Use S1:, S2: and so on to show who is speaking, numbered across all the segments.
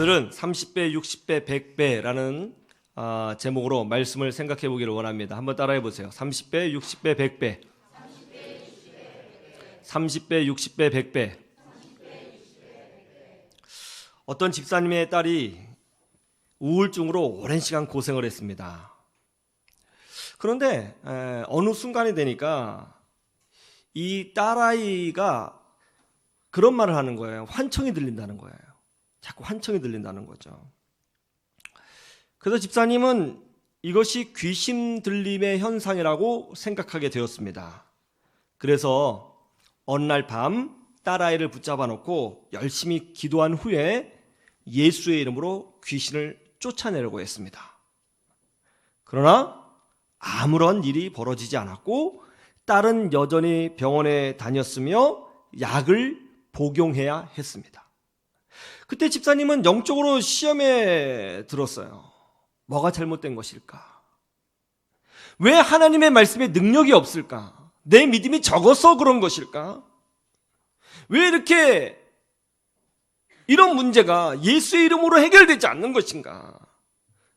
S1: 오늘은 30배, 60배, 100배라는 제목으로 말씀을 생각해 보기를 원합니다. 한번 따라해 보세요. 30배, 60배, 100배. 30배, 60배, 100배. 어떤 집사님의 딸이 우울증으로 오랜 시간 고생을 했습니다. 그런데 어느 순간이 되니까 이 딸아이가 그런 말을 하는 거예요. 환청이 들린다는 거예요. 자꾸 환청이 들린다는 거죠. 그래서 집사님은 이것이 귀신 들림의 현상이라고 생각하게 되었습니다. 그래서 어느 날 밤 딸아이를 붙잡아 놓고 열심히 기도한 후에 예수의 이름으로 귀신을 쫓아내려고 했습니다. 그러나 아무런 일이 벌어지지 않았고 딸은 여전히 병원에 다녔으며 약을 복용해야 했습니다. 그때 집사님은 영적으로 시험에 들었어요. 뭐가 잘못된 것일까? 왜 하나님의 말씀에 능력이 없을까? 내 믿음이 적어서 그런 것일까? 왜 이렇게 이런 문제가 예수의 이름으로 해결되지 않는 것인가?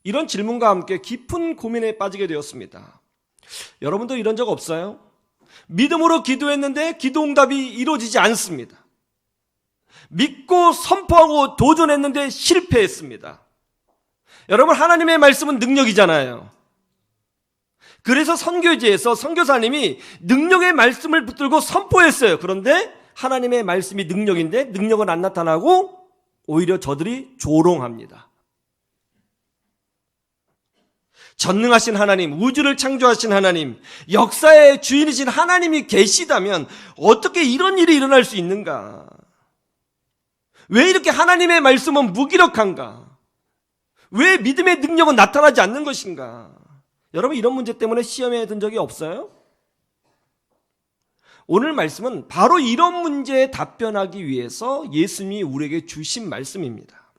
S1: 이런 질문과 함께 깊은 고민에 빠지게 되었습니다. 여러분도 이런 적 없어요? 믿음으로 기도했는데 기도 응답이 이루어지지 않습니다. 믿고 선포하고 도전했는데 실패했습니다. 여러분, 하나님의 말씀은 능력이잖아요. 그래서 선교지에서 선교사님이 능력의 말씀을 붙들고 선포했어요. 그런데 하나님의 말씀이 능력인데 능력은 안 나타나고 오히려 저들이 조롱합니다. 전능하신 하나님, 우주를 창조하신 하나님, 역사의 주인이신 하나님이 계시다면 어떻게 이런 일이 일어날 수 있는가? 왜 이렇게 하나님의 말씀은 무기력한가? 왜 믿음의 능력은 나타나지 않는 것인가? 여러분, 이런 문제 때문에 시험에 든 적이 없어요? 오늘 말씀은 바로 이런 문제에 답변하기 위해서 예수님이 우리에게 주신 말씀입니다.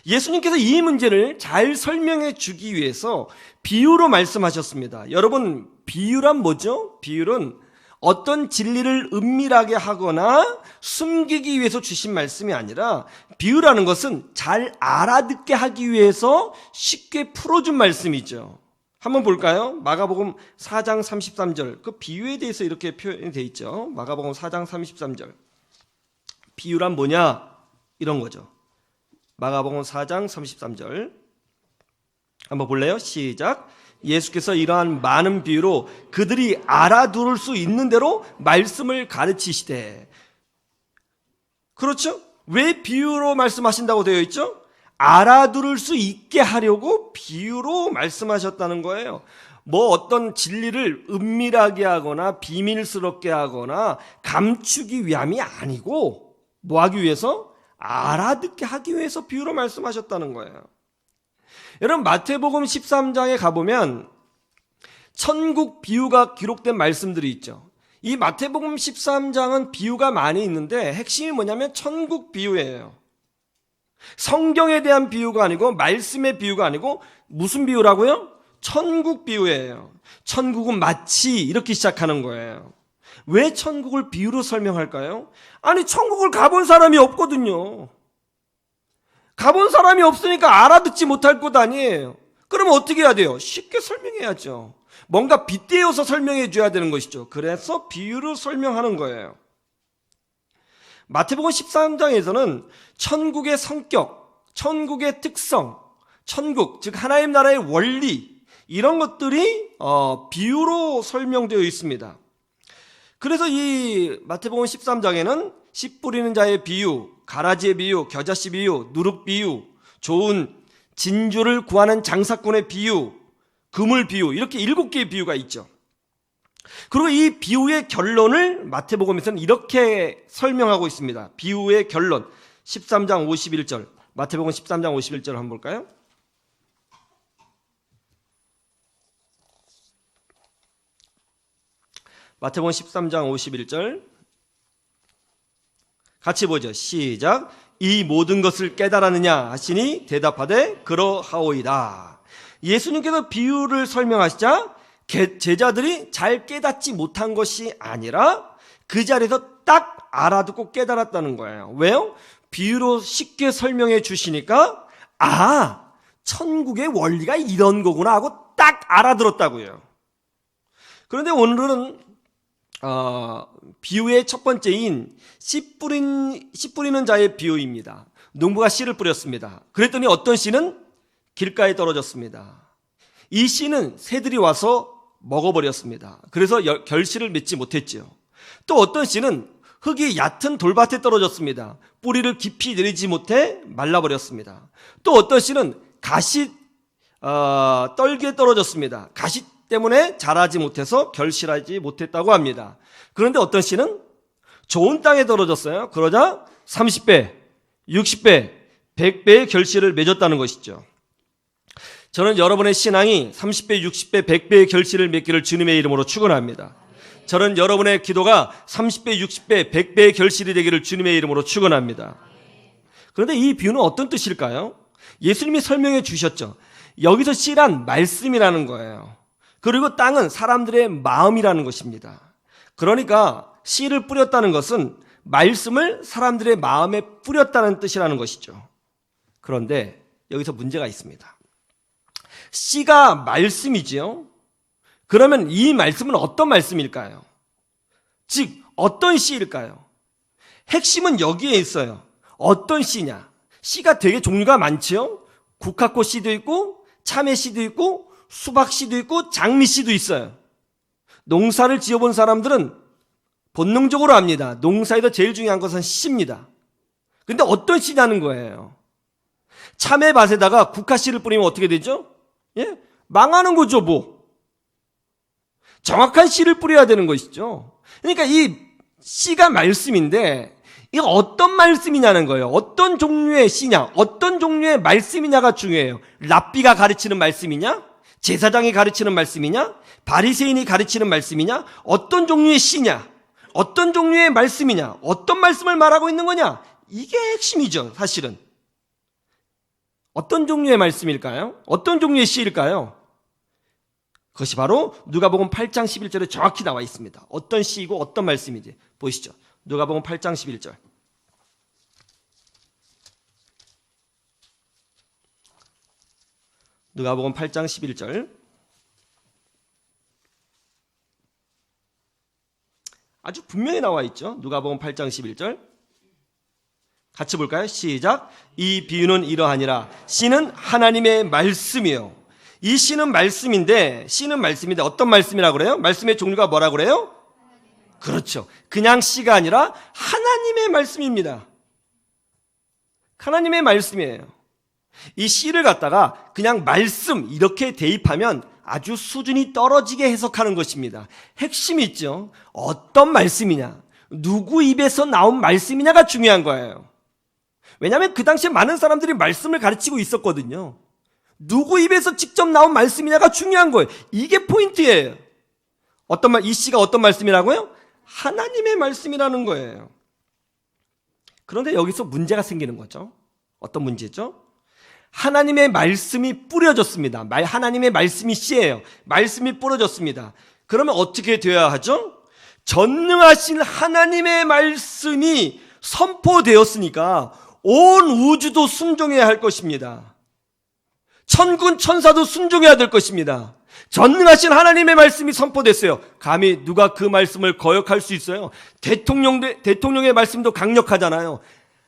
S1: 예수님께서 이 문제를 잘 설명해 주기 위해서 비유로 말씀하셨습니다. 여러분, 비유란 뭐죠? 비유는 어떤 진리를 은밀하게 하거나 숨기기 위해서 주신 말씀이 아니라, 비유라는 것은 잘 알아듣게 하기 위해서 쉽게 풀어준 말씀이죠. 한번 볼까요? 마가복음 4장 33절. 그 비유에 대해서 이렇게 표현이 되어 있죠. 마가복음 4장 33절. 비유란 뭐냐? 이런 거죠. 마가복음 4장 33절. 한번 볼래요? 시작. 예수께서 이러한 많은 비유로 그들이 알아들을 수 있는 대로 말씀을 가르치시되. 그렇죠? 왜 비유로 말씀하신다고 되어 있죠? 알아들을 수 있게 하려고 비유로 말씀하셨다는 거예요. 뭐 어떤 진리를 은밀하게 하거나 비밀스럽게 하거나 감추기 위함이 아니고, 뭐 하기 위해서? 알아듣게 하기 위해서 비유로 말씀하셨다는 거예요. 여러분, 마태복음 13장에 가보면 천국 비유가 기록된 말씀들이 있죠. 이 마태복음 13장은 비유가 많이 있는데 핵심이 뭐냐면 천국 비유예요. 성경에 대한 비유가 아니고, 말씀의 비유가 아니고, 무슨 비유라고요? 천국 비유예요. 천국은 마치, 이렇게 시작하는 거예요. 왜 천국을 비유로 설명할까요? 아니, 천국을 가본 사람이 없거든요. 가본 사람이 없으니까 알아듣지 못할 것 아니에요. 그러면 어떻게 해야 돼요? 쉽게 설명해야죠. 뭔가 빗대어서 설명해 줘야 되는 것이죠. 그래서 비유로 설명하는 거예요. 마태복음 13장에서는 천국의 성격, 천국의 특성, 천국, 즉 하나님 나라의 원리, 이런 것들이 비유로 설명되어 있습니다. 그래서 이 마태복음 13장에는 씨 뿌리는 자의 비유, 가라지의 비유, 겨자씨 비유, 누룩 비유, 좋은 진주를 구하는 장사꾼의 비유, 그물 비유, 이렇게 7개의 비유가 있죠. 그리고 이 비유의 결론을 마태복음에서는 이렇게 설명하고 있습니다. 비유의 결론, 13장 51절. 마태복음 13장 51절 한번 볼까요? 마태복음 13장 51절. 같이 보죠. 시작. 이 모든 것을 깨달았느냐 하시니 대답하되 그러하오이다. 예수님께서 비유를 설명하시자 제자들이 잘 깨닫지 못한 것이 아니라 그 자리에서 딱 알아듣고 깨달았다는 거예요. 왜요? 비유로 쉽게 설명해 주시니까 아, 천국의 원리가 이런 거구나 하고 딱 알아들었다고요. 그런데 오늘은 비유의 첫 번째인 씨 뿌리는 자의 비유입니다. 농부가 씨를 뿌렸습니다. 그랬더니 어떤 씨는 길가에 떨어졌습니다. 이 씨는 새들이 와서 먹어버렸습니다. 그래서 결실을 맺지 못했죠. 또 어떤 씨는 흙이 얕은 돌밭에 떨어졌습니다. 뿌리를 깊이 내리지 못해 말라버렸습니다. 또 어떤 씨는 가시 떨기에 떨어졌습니다. 가시 때문에 자라지 못해서 결실하지 못했다고 합니다. 그런데 어떤 씨는 좋은 땅에 떨어졌어요. 그러자 30배, 60배, 100배의 결실을 맺었다는 것이죠. 저는 여러분의 신앙이 30배, 60배, 100배의 결실을 맺기를 주님의 이름으로 축원합니다. 저는 여러분의 기도가 30배, 60배, 100배의 결실이 되기를 주님의 이름으로 축원합니다. 그런데 이 비유는 어떤 뜻일까요? 예수님이 설명해 주셨죠. 여기서 씨란 말씀이라는 거예요. 그리고 땅은 사람들의 마음이라는 것입니다. 그러니까 씨를 뿌렸다는 것은 말씀을 사람들의 마음에 뿌렸다는 뜻이라는 것이죠. 그런데 여기서 문제가 있습니다. 씨가 말씀이지요. 그러면 이 말씀은 어떤 말씀일까요? 즉 어떤 씨일까요? 핵심은 여기에 있어요. 어떤 씨냐? 씨가 되게 종류가 많지요. 국화꽃 씨도 있고 참외 씨도 있고 수박 씨도 있고 장미 씨도 있어요. 농사를 지어본 사람들은 본능적으로 압니다. 농사에서 제일 중요한 것은 씨입니다. 근데 어떤 씨냐는 거예요. 참외밭에다가 국화 씨를 뿌리면 어떻게 되죠? 예? 망하는 거죠, 뭐. 정확한 씨를 뿌려야 되는 것이죠. 그러니까 이 씨가 말씀인데 이거 어떤 말씀이냐는 거예요. 어떤 종류의 씨냐, 어떤 종류의 말씀이냐가 중요해요. 랍비가 가르치는 말씀이냐, 제사장이 가르치는 말씀이냐, 바리새인이 가르치는 말씀이냐, 어떤 종류의 씨냐, 어떤 종류의 말씀이냐, 어떤 말씀을 말하고 있는 거냐, 이게 핵심이죠, 사실은. 어떤 종류의 말씀일까요? 어떤 종류의 씨일까요? 그것이 바로 누가복음 8장 11절에 정확히 나와 있습니다. 어떤 씨이고 어떤 말씀인지 보시죠. 누가복음 8장 11절. 누가복음 8장 11절. 아주 분명히 나와 있죠. 누가복음 8장 11절. 같이 볼까요? 시작. 이 비유는 이러하니라. 씨는 하나님의 말씀이요. 이 씨는 말씀인데, 씨는 말씀인데 어떤 말씀이라고 그래요? 말씀의 종류가 뭐라고 그래요? 그렇죠. 그냥 씨가 아니라 하나님의 말씀입니다. 하나님의 말씀이에요. 이 씨를 갖다가 그냥 말씀 이렇게 대입하면 아주 수준이 떨어지게 해석하는 것입니다. 핵심이 있죠. 어떤 말씀이냐, 누구 입에서 나온 말씀이냐가 중요한 거예요. 왜냐하면 그 당시에 많은 사람들이 말씀을 가르치고 있었거든요. 누구 입에서 직접 나온 말씀이냐가 중요한 거예요. 이게 포인트예요. 이 씨가 어떤 말씀이라고요? 하나님의 말씀이라는 거예요. 그런데 여기서 문제가 생기는 거죠. 어떤 문제죠? 하나님의 말씀이 뿌려졌습니다. 하나님의 말씀이 씨예요. 말씀이 뿌려졌습니다. 그러면 어떻게 되어야 하죠? 전능하신 하나님의 말씀이 선포되었으니까 온 우주도 순종해야 할 것입니다. 천군 천사도 순종해야 될 것입니다. 전능하신 하나님의 말씀이 선포됐어요. 감히 누가 그 말씀을 거역할 수 있어요? 대통령의 말씀도 강력하잖아요.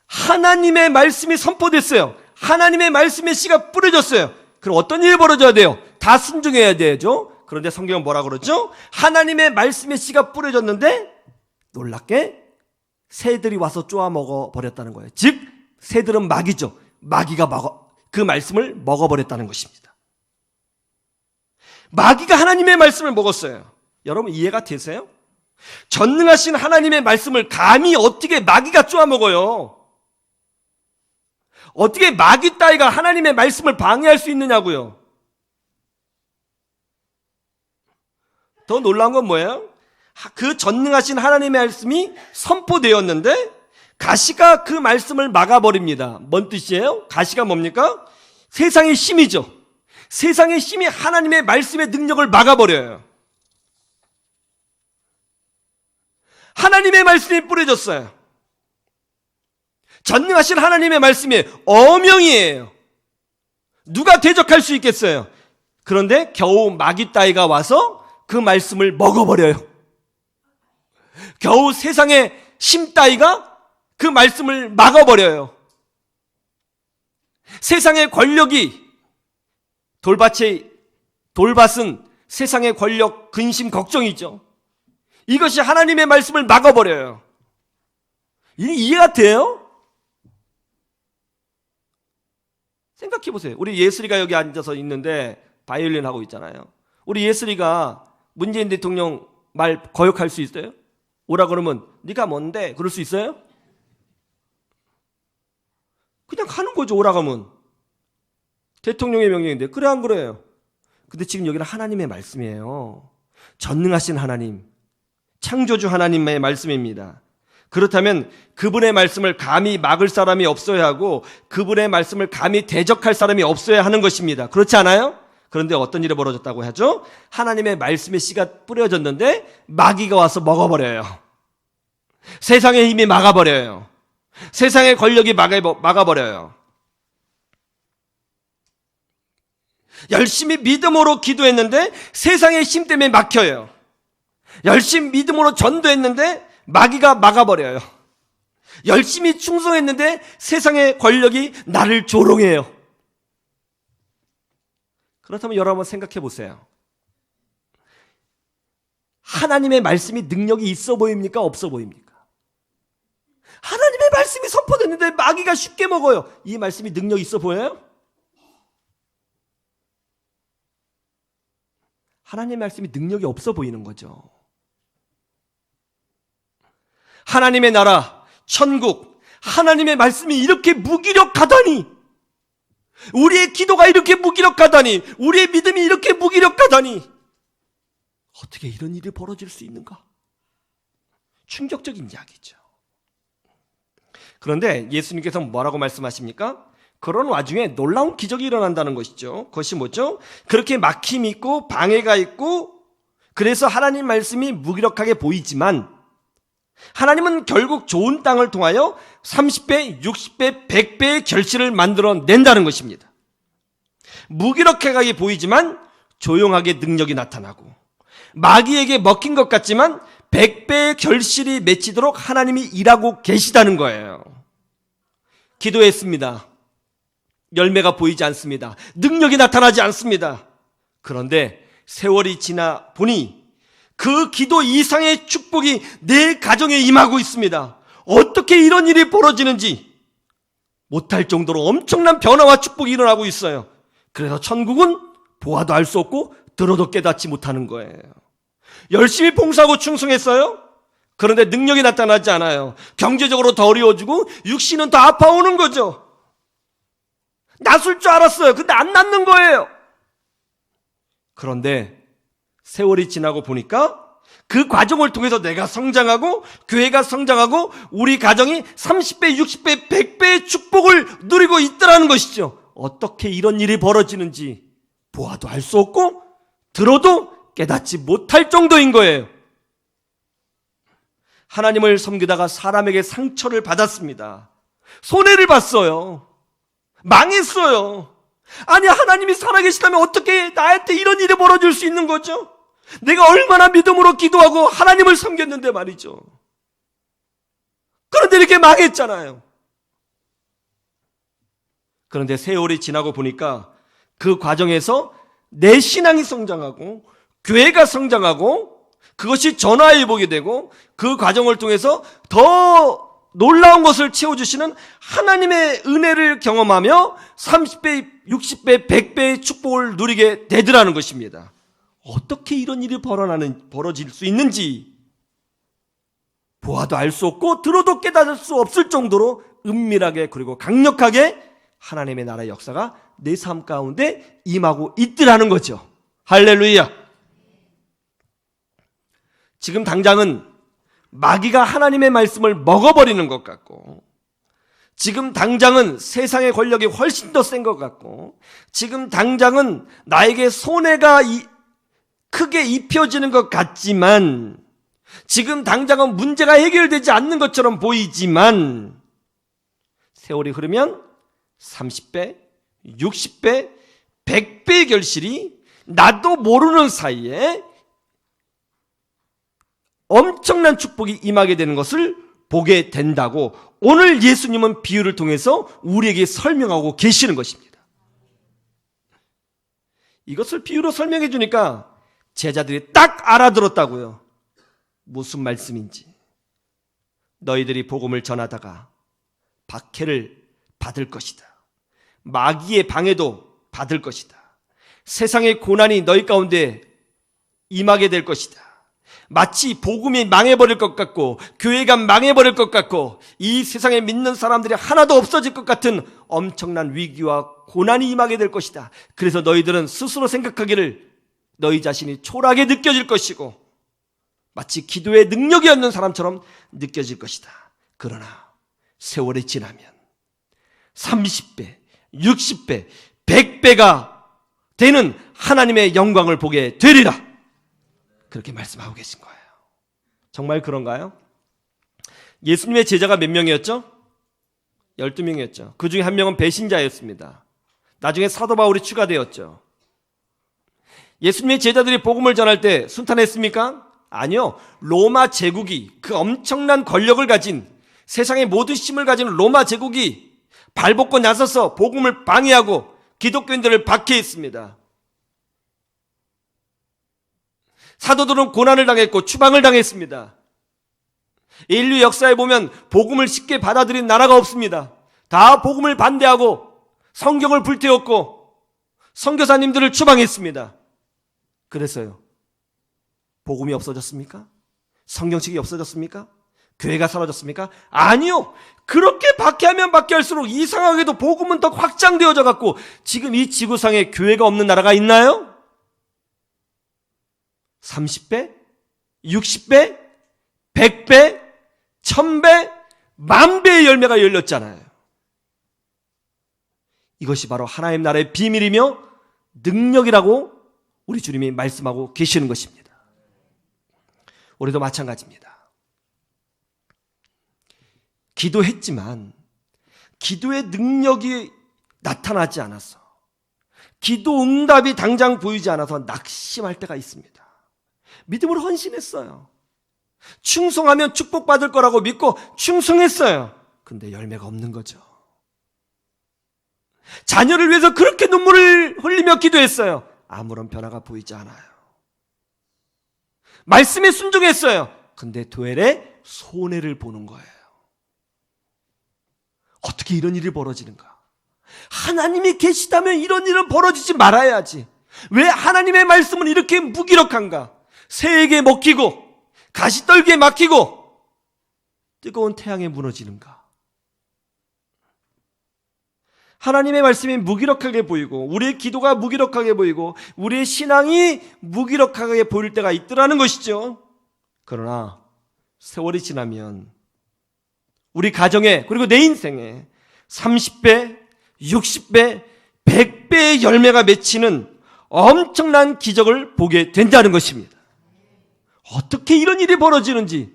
S1: 하나님의 말씀이 선포됐어요. 하나님의 말씀의 씨가 뿌려졌어요. 그럼 어떤 일이 벌어져야 돼요? 다 순종해야 되죠. 그런데 성경은 뭐라 그러죠? 하나님의 말씀의 씨가 뿌려졌는데 놀랍게 새들이 와서 쪼아 먹어버렸다는 거예요. 즉 새들은 마귀죠. 마귀가 그 말씀을 먹어버렸다는 것입니다. 마귀가 하나님의 말씀을 먹었어요. 여러분 이해가 되세요? 전능하신 하나님의 말씀을 감히 어떻게 마귀가 쪼아 먹어요? 어떻게 마귀 따위가 하나님의 말씀을 방해할 수 있느냐고요? 더 놀라운 건 뭐예요? 그 전능하신 하나님의 말씀이 선포되었는데 가시가 그 말씀을 막아버립니다. 뭔 뜻이에요? 가시가 뭡니까? 세상의 힘이죠. 세상의 힘이 하나님의 말씀의 능력을 막아버려요. 하나님의 말씀이 뿌려졌어요. 전능하신 하나님의 말씀이 어명이에요. 누가 대적할 수 있겠어요? 그런데 겨우 마귀 따위가 와서 그 말씀을 먹어버려요. 겨우 세상의 심 따위가 그 말씀을 막아버려요. 세상의 권력이 돌밭은 세상의 권력, 근심, 걱정이죠. 이것이 하나님의 말씀을 막아버려요. 이해가 돼요? 생각해 보세요. 우리 예슬이가 여기 앉아서 있는데 바이올린 하고 있잖아요. 우리 예슬이가 문재인 대통령 말 거역할 수 있어요? 오라 그러면 네가 뭔데? 그럴 수 있어요? 그냥 하는 거죠. 오라 가면. 대통령의 명령인데 그래 안 그래요? 근데 지금 여기는 하나님의 말씀이에요. 전능하신 하나님, 창조주 하나님의 말씀입니다. 그렇다면 그분의 말씀을 감히 막을 사람이 없어야 하고 그분의 말씀을 감히 대적할 사람이 없어야 하는 것입니다. 그렇지 않아요? 그런데 어떤 일이 벌어졌다고 하죠? 하나님의 말씀의 씨가 뿌려졌는데 마귀가 와서 먹어버려요. 세상의 힘이 막아버려요. 세상의 권력이 막아버려요. 열심히 믿음으로 기도했는데 세상의 힘 때문에 막혀요. 열심히 믿음으로 전도했는데 마귀가 막아버려요. 열심히 충성했는데 세상의 권력이 나를 조롱해요. 그렇다면 여러분 생각해 보세요. 하나님의 말씀이 능력이 있어 보입니까? 없어 보입니까? 하나님의 말씀이 선포됐는데 마귀가 쉽게 먹어요. 이 말씀이 능력이 있어 보여요? 하나님의 말씀이 능력이 없어 보이는 거죠. 하나님의 나라, 천국, 하나님의 말씀이 이렇게 무기력하다니, 우리의 기도가 이렇게 무기력하다니, 우리의 믿음이 이렇게 무기력하다니, 어떻게 이런 일이 벌어질 수 있는가? 충격적인 이야기죠. 그런데 예수님께서 뭐라고 말씀하십니까? 그런 와중에 놀라운 기적이 일어난다는 것이죠. 그것이 뭐죠? 그렇게 막힘이 있고 방해가 있고 그래서 하나님 말씀이 무기력하게 보이지만 하나님은 결국 좋은 땅을 통하여 30배, 60배, 100배의 결실을 만들어낸다는 것입니다. 무기력하게 보이지만 조용하게 능력이 나타나고 마귀에게 먹힌 것 같지만 100배의 결실이 맺히도록 하나님이 일하고 계시다는 거예요. 기도했습니다. 열매가 보이지 않습니다. 능력이 나타나지 않습니다. 그런데 세월이 지나 보니 그 기도 이상의 축복이 내 가정에 임하고 있습니다. 어떻게 이런 일이 벌어지는지 못할 정도로 엄청난 변화와 축복이 일어나고 있어요. 그래서 천국은 보아도 알 수 없고 들어도 깨닫지 못하는 거예요. 열심히 봉사하고 충성했어요. 그런데 능력이 나타나지 않아요. 경제적으로 더 어려워지고 육신은 더 아파오는 거죠. 낫을 줄 알았어요. 근데 안 낫는 거예요. 그런데 세월이 지나고 보니까 그 과정을 통해서 내가 성장하고 교회가 성장하고 우리 가정이 30배, 60배, 100배의 축복을 누리고 있더라는 것이죠. 어떻게 이런 일이 벌어지는지 보아도 알 수 없고 들어도 깨닫지 못할 정도인 거예요. 하나님을 섬기다가 사람에게 상처를 받았습니다. 손해를 봤어요. 망했어요. 아니 하나님이 살아계시다면 어떻게 나한테 이런 일이 벌어질 수 있는 거죠? 내가 얼마나 믿음으로 기도하고 하나님을 섬겼는데 말이죠. 그런데 이렇게 망했잖아요. 그런데 세월이 지나고 보니까 그 과정에서 내 신앙이 성장하고 교회가 성장하고 그것이 전화위복이 되고 그 과정을 통해서 더 놀라운 것을 채워주시는 하나님의 은혜를 경험하며 30배, 60배, 100배의 축복을 누리게 되더라는 것입니다. 어떻게 이런 일이 벌어질 수 있는지 보아도 알 수 없고 들어도 깨달을 수 없을 정도로 은밀하게 그리고 강력하게 하나님의 나라의 역사가 내 삶 가운데 임하고 있더라는 거죠. 할렐루야. 지금 당장은 마귀가 하나님의 말씀을 먹어버리는 것 같고 지금 당장은 세상의 권력이 훨씬 더 센 것 같고 지금 당장은 나에게 손해가 크게 입혀지는 것 같지만 지금 당장은 문제가 해결되지 않는 것처럼 보이지만 세월이 흐르면 30배, 60배, 100배의 결실이 나도 모르는 사이에 엄청난 축복이 임하게 되는 것을 보게 된다고 오늘 예수님은 비유를 통해서 우리에게 설명하고 계시는 것입니다. 이것을 비유로 설명해 주니까 제자들이 딱 알아들었다고요. 무슨 말씀인지. 너희들이 복음을 전하다가 박해를 받을 것이다. 마귀의 방해도 받을 것이다. 세상의 고난이 너희 가운데 임하게 될 것이다. 마치 복음이 망해버릴 것 같고 교회가 망해버릴 것 같고 이 세상에 믿는 사람들이 하나도 없어질 것 같은 엄청난 위기와 고난이 임하게 될 것이다. 그래서 너희들은 스스로 생각하기를 너희 자신이 초라하게 느껴질 것이고 마치 기도에 능력이 없는 사람처럼 느껴질 것이다. 그러나 세월이 지나면 30배, 60배, 100배가 되는 하나님의 영광을 보게 되리라. 그렇게 말씀하고 계신 거예요. 정말 그런가요? 예수님의 제자가 몇 명이었죠? 12명이었죠. 그 중에 한 명은 배신자였습니다. 나중에 사도 바울이 추가되었죠. 예수님의 제자들이 복음을 전할 때 순탄했습니까? 아니요. 로마 제국이, 그 엄청난 권력을 가진, 세상의 모든 힘을 가진 로마 제국이 발벗고 나서서 복음을 방해하고 기독교인들을 박해했습니다. 사도들은 고난을 당했고 추방을 당했습니다. 인류 역사에 보면 복음을 쉽게 받아들인 나라가 없습니다. 다 복음을 반대하고 성경을 불태웠고 선교사님들을 추방했습니다. 그래서요, 복음이 없어졌습니까? 성경책이 없어졌습니까? 교회가 사라졌습니까? 아니요. 그렇게 박해하면 박해할수록 이상하게도 복음은 더 확장되어져 갖고 지금 이 지구상에 교회가 없는 나라가 있나요? 30배, 60배, 100배, 1000배, 10,000배의 열매가 열렸잖아요. 이것이 바로 하나님 나라의 비밀이며 능력이라고 우리 주님이 말씀하고 계시는 것입니다. 우리도 마찬가지입니다. 기도했지만 기도의 능력이 나타나지 않아서, 기도 응답이 당장 보이지 않아서 낙심할 때가 있습니다. 믿음으로 헌신했어요. 충성하면 축복받을 거라고 믿고 충성했어요. 근데 열매가 없는 거죠. 자녀를 위해서 그렇게 눈물을 흘리며 기도했어요. 아무런 변화가 보이지 않아요. 말씀에 순종했어요. 근데 되레 손해를 보는 거예요. 어떻게 이런 일이 벌어지는가? 하나님이 계시다면 이런 일은 벌어지지 말아야지. 왜 하나님의 말씀은 이렇게 무기력한가? 새에게 먹히고 가시떨기에 막히고 뜨거운 태양에 무너지는가? 하나님의 말씀이 무기력하게 보이고 우리의 기도가 무기력하게 보이고 우리의 신앙이 무기력하게 보일 때가 있더라는 것이죠. 그러나 세월이 지나면 우리 가정에, 그리고 내 인생에 30배, 60배, 100배의 열매가 맺히는 엄청난 기적을 보게 된다는 것입니다. 어떻게 이런 일이 벌어지는지,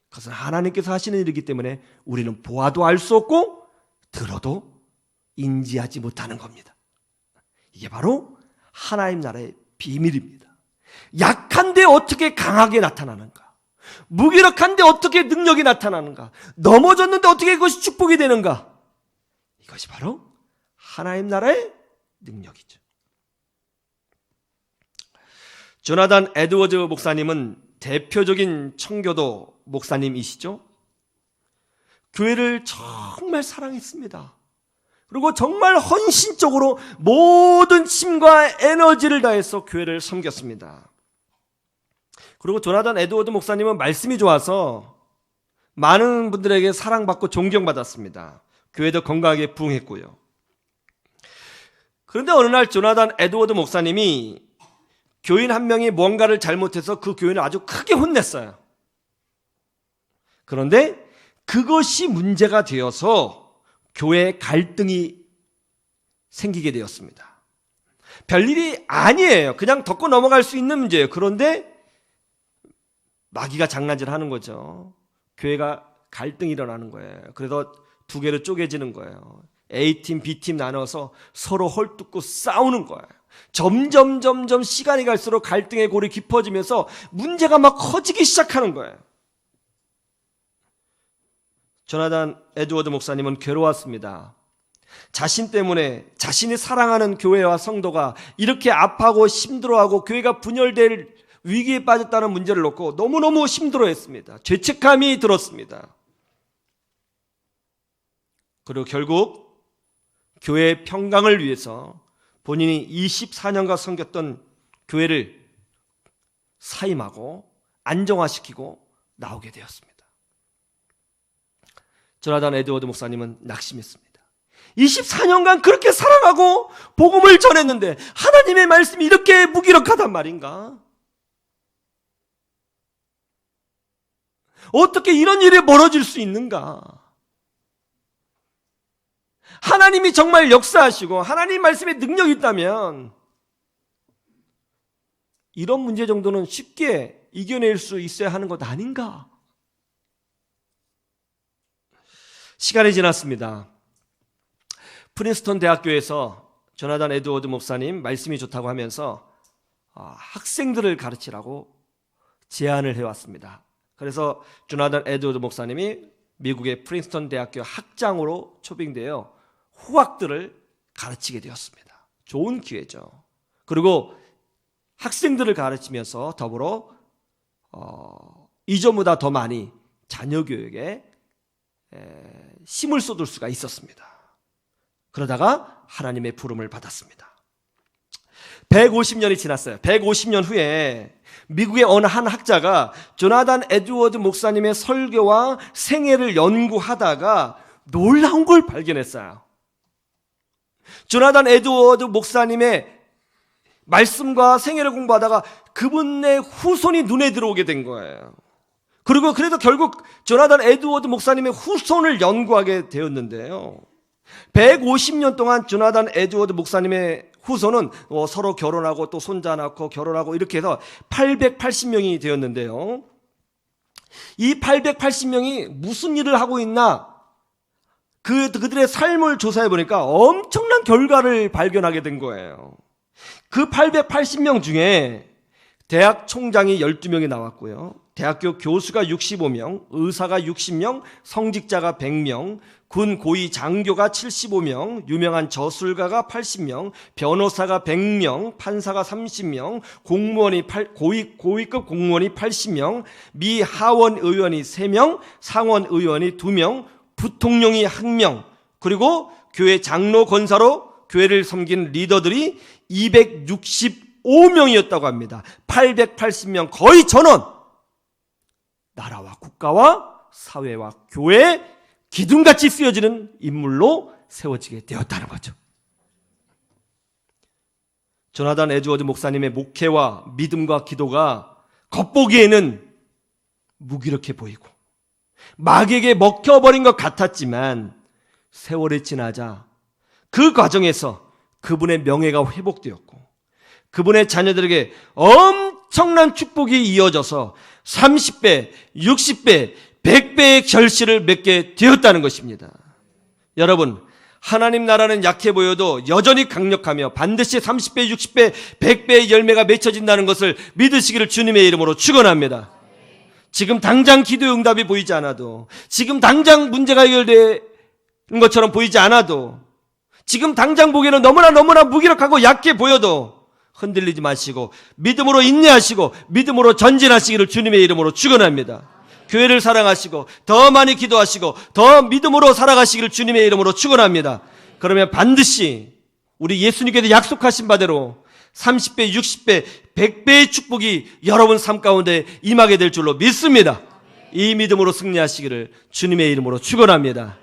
S1: 그것은 하나님께서 하시는 일이기 때문에 우리는 보아도 알 수 없고 들어도 인지하지 못하는 겁니다. 이게 바로 하나님 나라의 비밀입니다. 약한데 어떻게 강하게 나타나는가? 무기력한데 어떻게 능력이 나타나는가? 넘어졌는데 어떻게 그것이 축복이 되는가? 이것이 바로 하나님 나라의 능력이죠. 조나단 에드워즈 목사님은 대표적인 청교도 목사님이시죠. 교회를 정말 사랑했습니다. 그리고 정말 헌신적으로 모든 힘과 에너지를 다해서 교회를 섬겼습니다. 그리고 조나단 에드워드 목사님은 말씀이 좋아서 많은 분들에게 사랑받고 존경받았습니다. 교회도 건강하게 부흥했고요. 그런데 어느 날 조나단 에드워드 목사님이 교인 한 명이 뭔가를 잘못해서 그 교인을 아주 크게 혼냈어요. 그런데 그것이 문제가 되어서 교회 갈등이 생기게 되었습니다. 별일이 아니에요. 그냥 덮고 넘어갈 수 있는 문제예요. 그런데 마귀가 장난질하는 거죠. 교회가 갈등이 일어나는 거예요. 그래서 두 개로 쪼개지는 거예요. A팀, B팀 나눠서 서로 헐뜯고 싸우는 거예요. 점점 시간이 갈수록 갈등의 골이 깊어지면서 문제가 막 커지기 시작하는 거예요. 조나단 에드워드 목사님은 괴로웠습니다. 자신 때문에 자신이 사랑하는 교회와 성도가 이렇게 아파하고 힘들어하고 교회가 분열될 위기에 빠졌다는 문제를 놓고 너무너무 힘들어했습니다. 죄책감이 들었습니다. 그리고 결국 교회의 평강을 위해서 본인이 24년간 섬겼던 교회를 사임하고 안정화시키고 나오게 되었습니다. 조나단 에드워드 목사님은 낙심했습니다. 24년간 그렇게 사랑하고 복음을 전했는데 하나님의 말씀이 이렇게 무기력하단 말인가? 어떻게 이런 일이 벌어질 수 있는가? 하나님이 정말 역사하시고 하나님 말씀에 능력이 있다면 이런 문제 정도는 쉽게 이겨낼 수 있어야 하는 것 아닌가? 시간이 지났습니다. 프린스턴 대학교에서 조나단 에드워드 목사님 말씀이 좋다고 하면서 학생들을 가르치라고 제안을 해왔습니다. 그래서 조나단 에드워드 목사님이 미국의 프린스턴 대학교 학장으로 초빙되어 후학들을 가르치게 되었습니다. 좋은 기회죠. 그리고 학생들을 가르치면서 더불어 이전보다 더 많이 자녀 교육에 힘을 쏟을 수가 있었습니다. 그러다가 하나님의 부름을 받았습니다. 150년이 지났어요. 150년 후에 미국의 어느 한 학자가 조나단 에드워드 목사님의 설교와 생애를 연구하다가 놀라운 걸 발견했어요. 조나단 에드워드 목사님의 말씀과 생애를 공부하다가 그분의 후손이 눈에 들어오게 된 거예요. 그리고 그래도 결국 조나단 에드워드 목사님의 후손을 연구하게 되었는데요. 150년 동안 조나단 에드워드 목사님의 후손은 서로 결혼하고 또 손자 낳고 결혼하고 이렇게 해서 880명이 되었는데요. 이 880명이 무슨 일을 하고 있나? 그들의 삶을 조사해 보니까 엄청난 결과를 발견하게 된 거예요. 그 880명 중에 대학 총장이 12명이 나왔고요. 대학교 교수가 65명, 의사가 60명, 성직자가 100명, 군 고위 장교가 75명, 유명한 저술가가 80명, 변호사가 100명, 판사가 30명, 공무원이 고위급 공무원이 80명, 미 하원 의원이 3명, 상원 의원이 2명, 부통령이 1명, 그리고 교회 장로 권사로 교회를 섬긴 리더들이 265명이었다고 합니다. 880명 거의 전원 나라와 국가와 사회와 교회에 기둥같이 쓰여지는 인물로 세워지게 되었다는 거죠. 조나단 에드워드 목사님의 목회와 믿음과 기도가 겉보기에는 무기력해 보이고 마귀에게 먹혀버린 것 같았지만 세월이 지나자 그 과정에서 그분의 명예가 회복되었고 그분의 자녀들에게 엄청난 축복이 이어져서 30배, 60배, 100배의 결실을 맺게 되었다는 것입니다. 여러분, 하나님 나라는 약해 보여도 여전히 강력하며 반드시 30배, 60배, 100배의 열매가 맺혀진다는 것을 믿으시기를 주님의 이름으로 축원합니다. 지금 당장 기도의 응답이 보이지 않아도, 지금 당장 문제가 해결되는 것처럼 보이지 않아도, 지금 당장 보기에는 너무나 무기력하고 약해 보여도 흔들리지 마시고 믿음으로 인내하시고 믿음으로 전진하시기를 주님의 이름으로 축원합니다. 교회를 사랑하시고 더 많이 기도하시고 더 믿음으로 살아가시기를 주님의 이름으로 축원합니다. 그러면 반드시 우리 예수님께서 약속하신 바대로 30배, 60배, 100배의 축복이 여러분 삶 가운데 임하게 될 줄로 믿습니다. 이 믿음으로 승리하시기를 주님의 이름으로 축원합니다.